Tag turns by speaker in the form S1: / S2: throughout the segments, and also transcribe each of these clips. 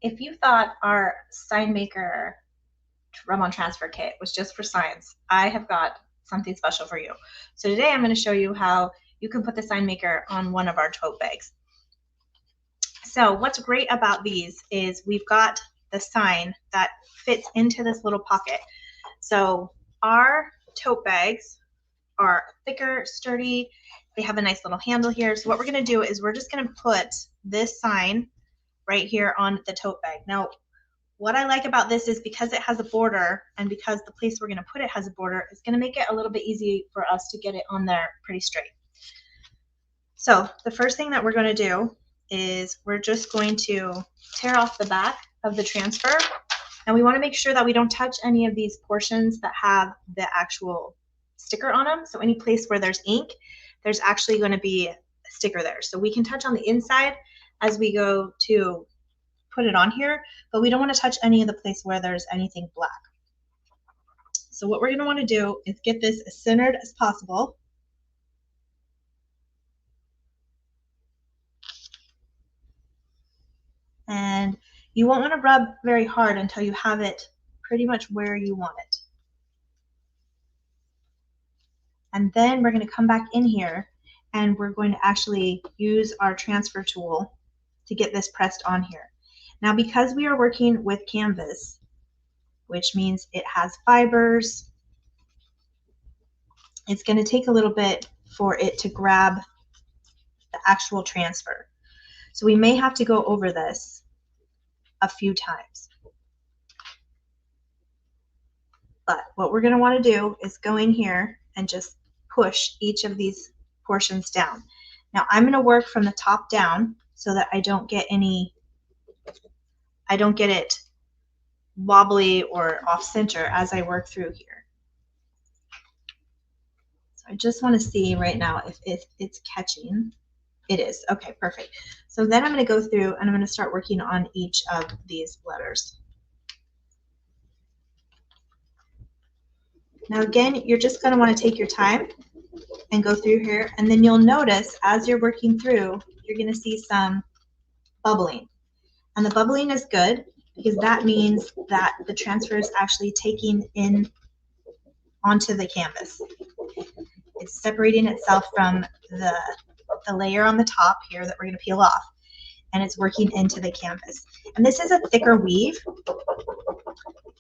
S1: if you thought our sign maker rub-on transfer kit was just for signs, I have got something special for you. So today I'm going to show you how you can put the sign maker on one of our tote bags. So what's great about these is we've got the sign that fits into this little pocket. So our tote bags are thicker, sturdy. They have a nice little handle here. So what we're going to do is we're just going to put this sign right here on the tote bag. Now, what I like about this is because it has a border and because the place we're going to put it has a border, it's going to make it a little bit easy for us to get it on there pretty straight. So the first thing that we're going to do is we're just going to tear off the back of the transfer. And we want to make sure that we don't touch any of these portions that have the actual sticker on them. So any place where there's ink, there's actually going to be a sticker there. So we can touch on the inside as we go to put it on here, but we don't want to touch any of the place where there's anything black. So what we're going to want to do is get this as centered as possible. And you won't want to rub very hard until you have it pretty much where you want it. And then we're going to come back in here and we're going to actually use our transfer tool to get this pressed on here. Now, because we are working with canvas, which means it has fibers, it's going to take a little bit for it to grab the actual transfer. So we may have to go over this a few times. But what we're going to want to do is go in here and just push each of these portions down. Now I'm going to work from the top down so that I don't get it wobbly or off center as I work through here. So I just want to see right now if it's catching. It is. Okay, perfect. So then I'm going to go through and I'm going to start working on each of these letters. Now again, you're just going to want to take your time and go through here, and then you'll notice as you're working through, you're going to see some bubbling. And the bubbling is good because that means that the transfer is actually taking in onto the canvas. It's separating itself from the layer on the top here that we're going to peel off, and it's working into the canvas. And this is a thicker weave,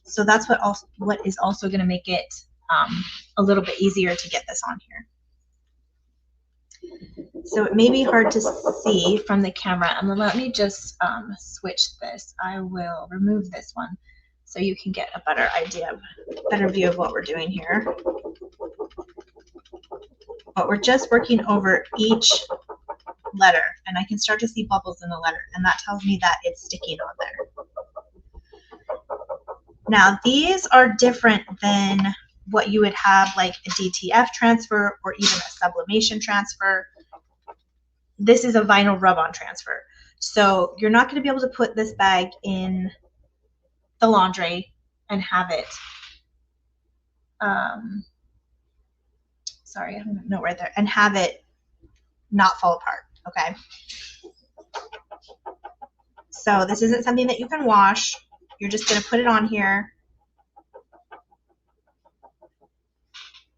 S1: so that's what is also going to make it a little bit easier to get this on here. So it may be hard to see from the camera, and let me just switch this. I will remove this one so you can get a better idea, better view of what we're doing here. But we're just working over each letter, and I can start to see bubbles in the letter, and that tells me that it's sticking on there. Now these are different than what you would have like a DTF transfer or even a sublimation transfer. This is a vinyl rub-on transfer. So you're not going to be able to put this bag in the laundry and have it, sorry, I have a note right there, and have it not fall apart, okay? So this isn't something that you can wash. You're just going to put it on here.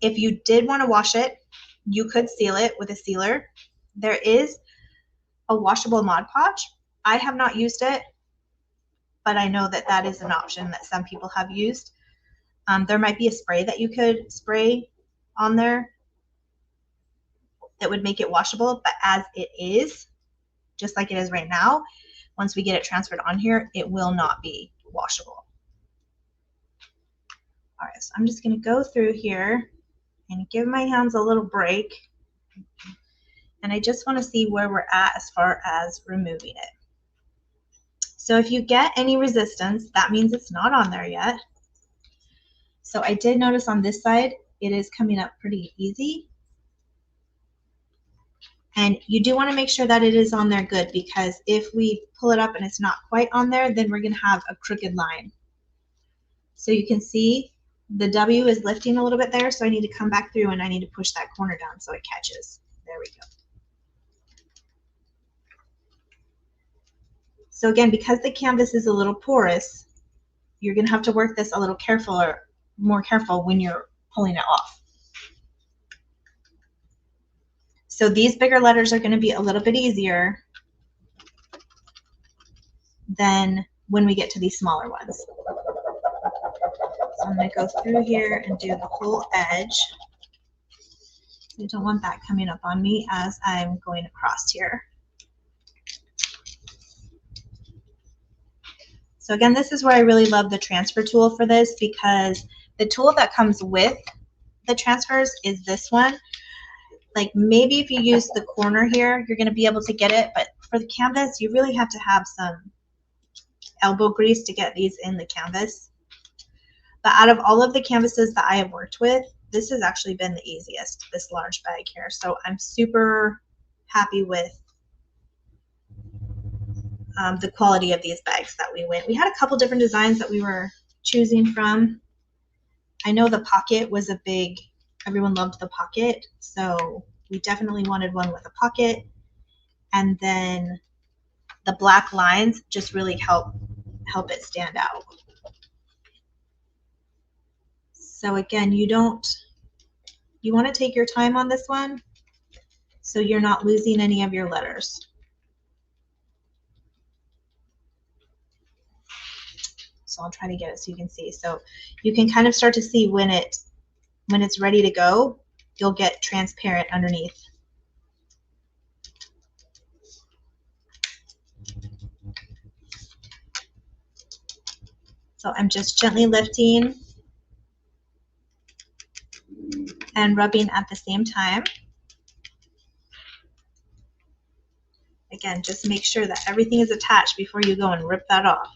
S1: If you did want to wash it, you could seal it with a sealer. There is a washable Mod Podge. I have not used it, but I know that that is an option that some people have used. There might be a spray that you could spray on there that would make it washable, but as it is, just like it is right now, once we get it transferred on here, it will not be washable. All right, so I'm just going to go through here and give my hands a little break. And I just want to see where we're at as far as removing it. So if you get any resistance, that means it's not on there yet. So I did notice on this side, it is coming up pretty easy. And you do want to make sure that it is on there good, because if we pull it up and it's not quite on there, then we're going to have a crooked line. So you can see the W is lifting a little bit there, so I need to come back through and I need to push that corner down so it catches. There we go. So again, because the canvas is a little porous, you're going to have to work this a little more careful when you're pulling it off. So these bigger letters are going to be a little bit easier than when we get to these smaller ones. So I'm going to go through here and do the whole edge. I don't want that coming up on me as I'm going across here. So again, this is where I really love the transfer tool for this, because the tool that comes with the transfers is this one. Like maybe if you use the corner here, you're going to be able to get it, but for the canvas, you really have to have some elbow grease to get these in the canvas. But out of all of the canvases that I have worked with, this has actually been the easiest, this large bag here. So I'm super happy with the quality of these bags that we went. We had a couple different designs that we were choosing from. I know the pocket was a big, everyone loved the pocket, so we definitely wanted one with a pocket. And then the black lines just really help it stand out. So again, you want to take your time on this one so you're not losing any of your letters. So I'll try to get it so you can see. So you can kind of start to see when it's ready to go, you'll get transparent underneath. So I'm just gently lifting and rubbing at the same time. Again, just make sure that everything is attached before you go and rip that off.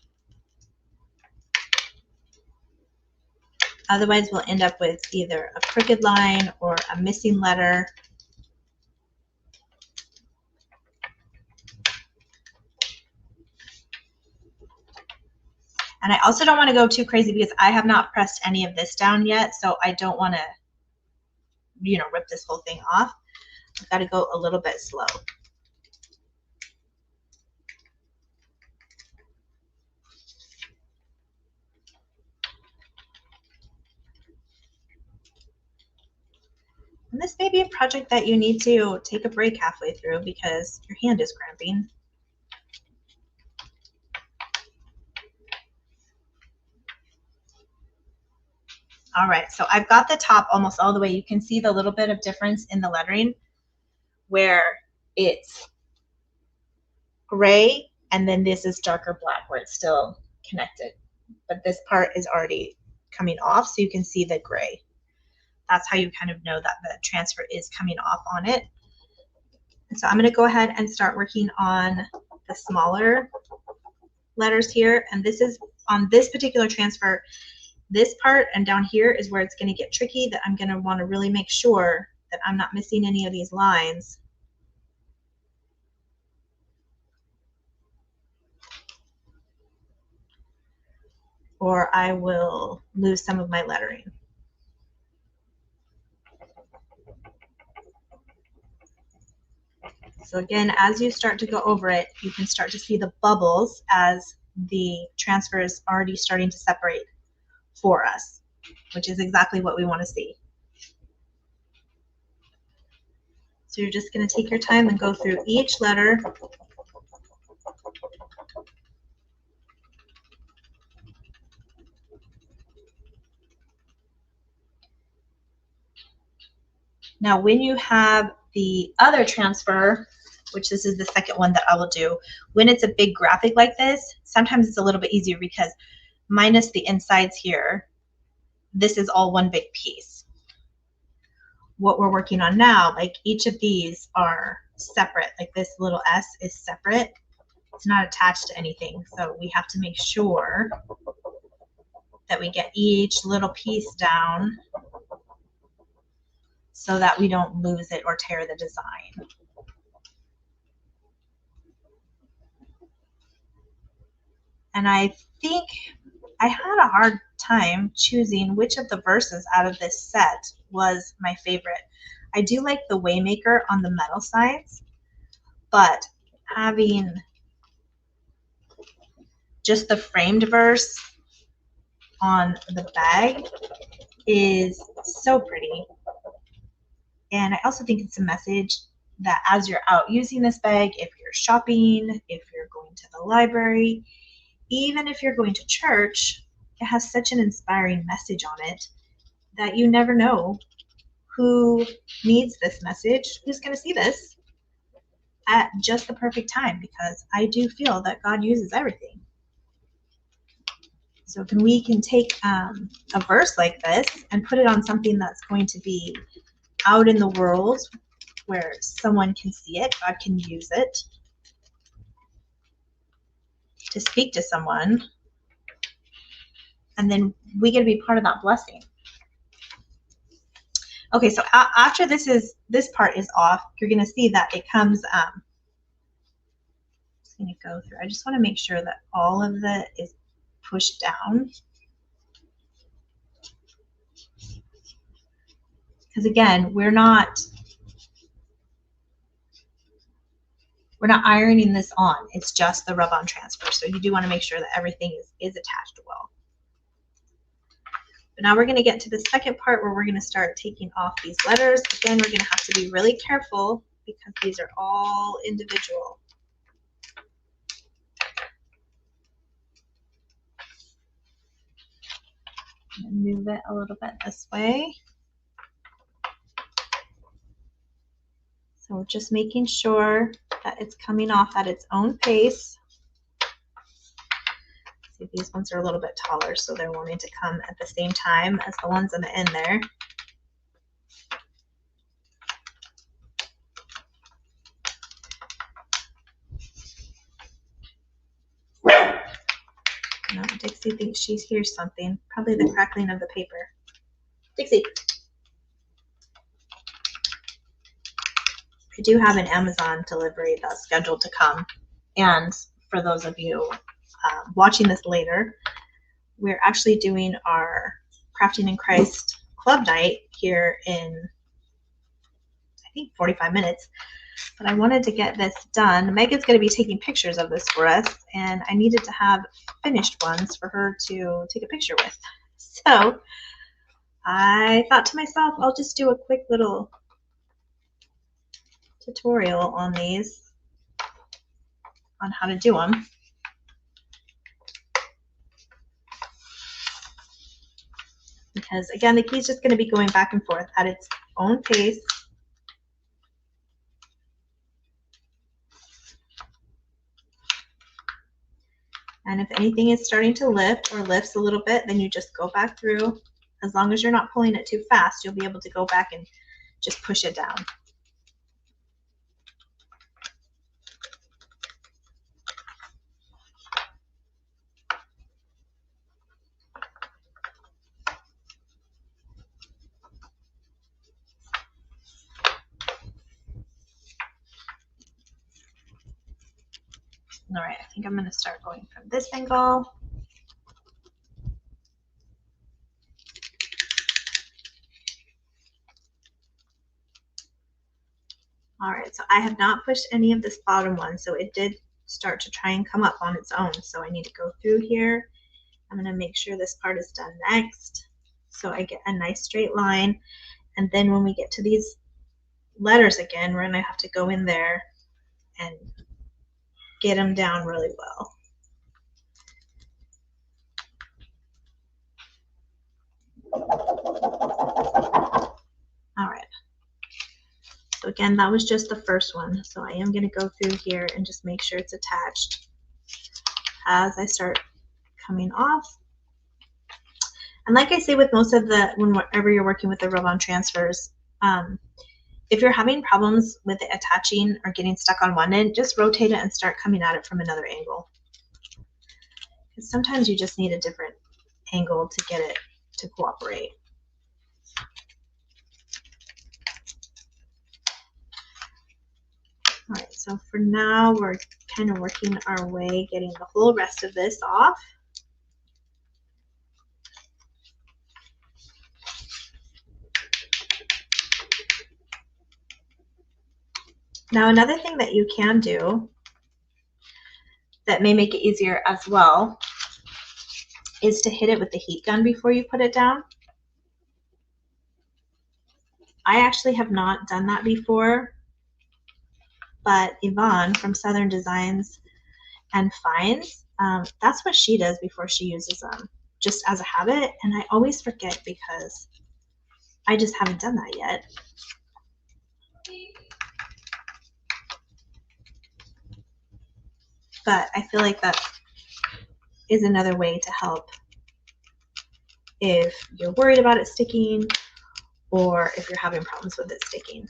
S1: Otherwise, we'll end up with either a crooked line or a missing letter. And I also don't want to go too crazy because I have not pressed any of this down yet, so I don't want to, rip this whole thing off. I've got to go a little bit slow. And this may be a project that you need to take a break halfway through because your hand is cramping. All right, so I've got the top almost all the way. You can see the little bit of difference in the lettering where it's gray and then this is darker black where it's still connected. But this part is already coming off, so you can see the gray. That's how you kind of know that the transfer is coming off on it. And so I'm going to go ahead and start working on the smaller letters here. And this is on this particular transfer, this part and down here is where it's going to get tricky, that I'm going to want to really make sure that I'm not missing any of these lines. Or I will lose some of my lettering. So again, as you start to go over it, you can start to see the bubbles as the transfer is already starting to separate for us, which is exactly what we want to see. So you're just going to take your time and go through each letter. Now, when you have the other transfer, which this is the second one that I will do, when it's a big graphic like this, sometimes it's a little bit easier because minus the insides here, this is all one big piece. What we're working on now, like each of these are separate, like this little S is separate. It's not attached to anything, so we have to make sure that we get each little piece down so that we don't lose it or tear the design. And I think I had a hard time choosing which of the verses out of this set was my favorite. I do like the Waymaker on the metal sides, but having just the framed verse on the bag is so pretty. And I also think it's a message that as you're out using this bag, if you're shopping, if you're going to the library, even if you're going to church, it has such an inspiring message on it that you never know who needs this message, who's going to see this at just the perfect time, because I do feel that God uses everything. So we can take a verse like this and put it on something that's going to be out in the world where someone can see it. God can use it to speak to someone. And then we get to be part of that blessing. Okay, so after this part is off, you're going to see that it comes, it's going to go through. I just want to make sure that all of it is pushed down. Because again, we're not ironing this on. It's just the rub-on transfer. So you do want to make sure that everything is attached well. But now we're going to get to the second part where we're going to start taking off these letters. Again, we're going to have to be really careful because these are all individual. Move it a little bit this way. So we're just making sure that it's coming off at its own pace. See, these ones are a little bit taller, so they're wanting to come at the same time as the ones on the end there. No, Dixie thinks she hears something. Probably the crackling of the paper. Dixie. I do have an Amazon delivery that's scheduled to come. And for those of you watching this later, we're actually doing our Crafting in Christ club night here in, I think, 45 minutes. But I wanted to get this done. Megan's going to be taking pictures of this for us, and I needed to have finished ones for her to take a picture with. So I thought to myself, I'll just do a quick little tutorial on these, on how to do them. Because again, the key is just going to be going back and forth at its own pace. And if anything is starting to lift or lifts a little bit, then you just go back through. As long as you're not pulling it too fast, you'll be able to go back and just push it down. All right, I think I'm going to start going from this angle. All right, so I have not pushed any of this bottom one, so it did start to try and come up on its own. So I need to go through here. I'm going to make sure this part is done next, so I get a nice straight line. And then when we get to these letters again, we're going to have to go in there and get them down really well. All right. So again, that was just the first one. So I am going to go through here and just make sure it's attached as I start coming off. And like I say with most of the, whenever you're working with the rub-on transfers, if you're having problems with it attaching or getting stuck on one end, just rotate it and start coming at it from another angle. Because sometimes you just need a different angle to get it to cooperate. All right, so for now, we're kind of working our way, getting the whole rest of this off. Now, another thing that you can do that may make it easier as well is to hit it with the heat gun before you put it down. I actually have not done that before, but Yvonne from Southern Designs and Finds, that's what she does before she uses them, just as a habit, and I always forget because I just haven't done that yet. But I feel like that is another way to help if you're worried about it sticking or if you're having problems with it sticking.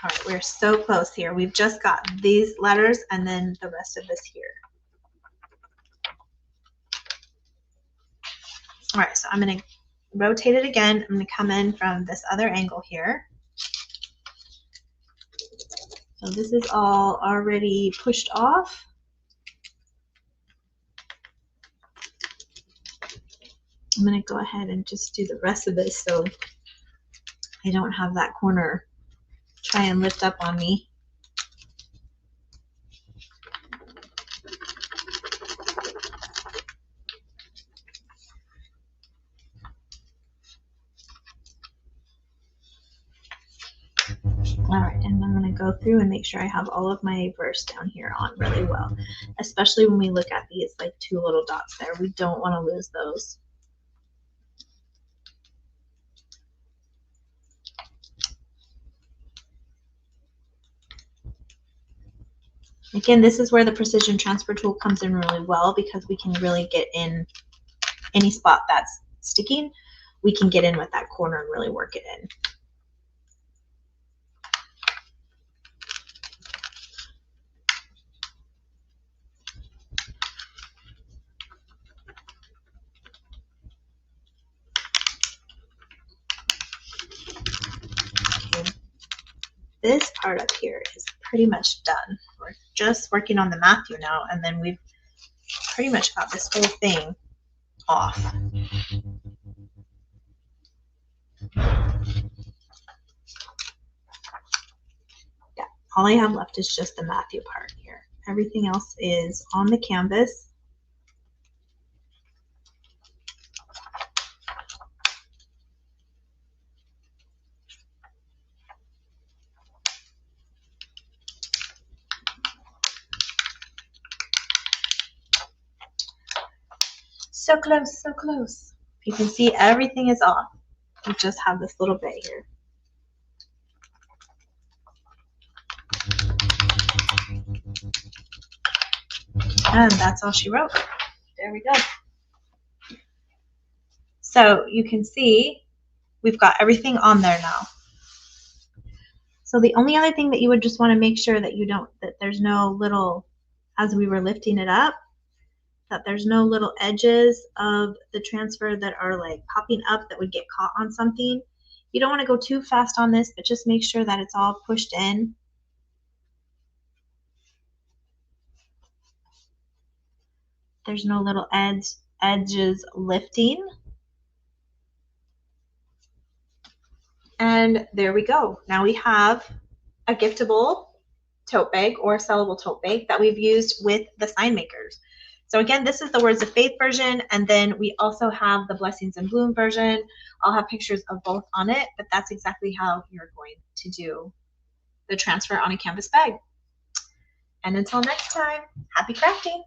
S1: All right, we're so close here. We've just got these letters and then the rest of this here. All right, so I'm going to rotate it again. I'm going to come in from this other angle here. So this is all already pushed off. I'm going to go ahead and just do the rest of this so I don't have that corner try and lift up on me. All right, and I'm going to go through and make sure I have all of my verse down here on really well, especially when we look at these like two little dots there. We don't want to lose those. Again, this is where the precision transfer tool comes in really well because we can really get in any spot that's sticking. We can get in with that corner and really work it in. Okay. This part up here is pretty much done. We're just working on the Matthew now, and then we've pretty much got this whole thing off. Yeah, all I have left is just the Matthew part here. Everything else is on the canvas. So close, so close. You can see everything is off. We just have this little bit here. And that's all she wrote. There we go. So you can see we've got everything on there now. So the only other thing that you would just want to make sure that that there's no little, as we were lifting it up, that there's no little edges of the transfer that are like popping up that would get caught on something. You don't want to go too fast on this, but just make sure that it's all pushed in. There's no little edges lifting. And there we go. Now we have a giftable tote bag or sellable tote bag that we've used with the sign makers. So again, this is the Words of Faith version, and then we also have the Blessings in Bloom version. I'll have pictures of both on it, but that's exactly how you're going to do the transfer on a canvas bag. And until next time, happy crafting!